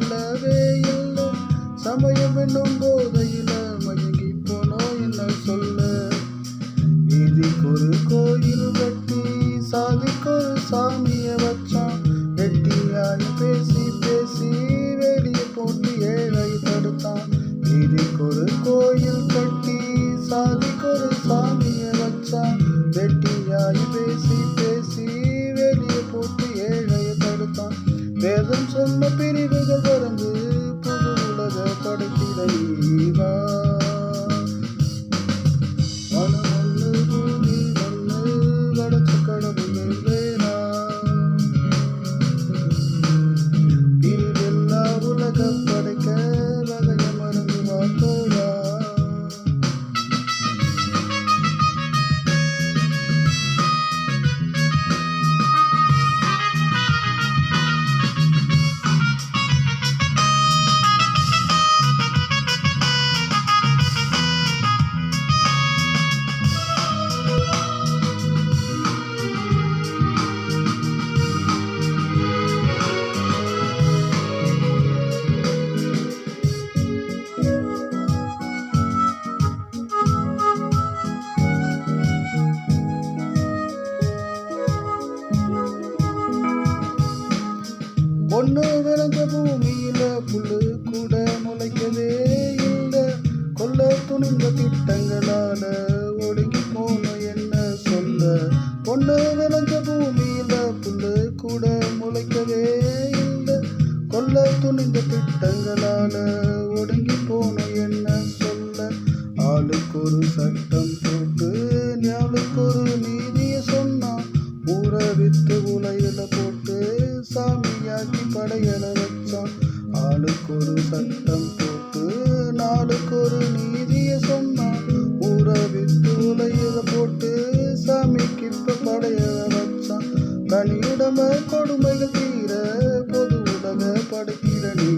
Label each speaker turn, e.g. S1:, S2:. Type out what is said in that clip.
S1: இல்லவே இல்லை. சமயம் என்னும் போதையில மயங்கி போனோம் என்ன சொல்ல. வீதிக்கொரு கோயில் கட்டி சாதிக்கொரு சாமிய வச்சான். வெட்டியாய் பேசி பேசி வெளியே போட்டு ஏழை தடுத்தான். வீதிக்கொரு கோயில் கட்டி சாதிக்கொரு சாமிய வச்சான். வெட்டியாய் பேசி பேசி வெளியே போட்டு ஏழையை தடுத்தான். வேதம் சொன்ன பிரிவுகள் பறந்து புது உலக படைத்திட நீவா. மனம் ஒன்று பூமி ஒன்று வடச்ச கடவுள் வேணா. பிரிவெல்லா உலக படைக்க வகைய மறந்து வாக்கோடா. பொண்ணு விளைஞ்ச பூமியில புல்லு கூட முளைக்கவே இல்லை. கொல்ல துணிந்த திட்டங்களால ஒடுங்கி போன என்ன சொல்ல. பொண்ணு விளைஞ்ச பூமியில புல்லு கூட முளைக்கவே இல்லை. கொல்ல துணிந்த திட்டங்களால ஒடுங்கி போன என்ன சொல்ல. ஆளுக்கு ஒரு சட்டம் போட்டு ஞாளுக்கு ஒரு நீதிய சொன்னான். ஊற வித்து உலையில போட்டு சாமியாக்கி படையல வச்சான். ஆளுக்கு ஒரு சட்டம் போட்டு நாளுக்கு ஒரு நீதிய சொன்னான். ஊற வித்து உலையில போட்டு சாமிக்கு இப்ப படையல வச்சான். தனியுடம கொடுமைகள் தீர பொது உலக படைத்திட நீ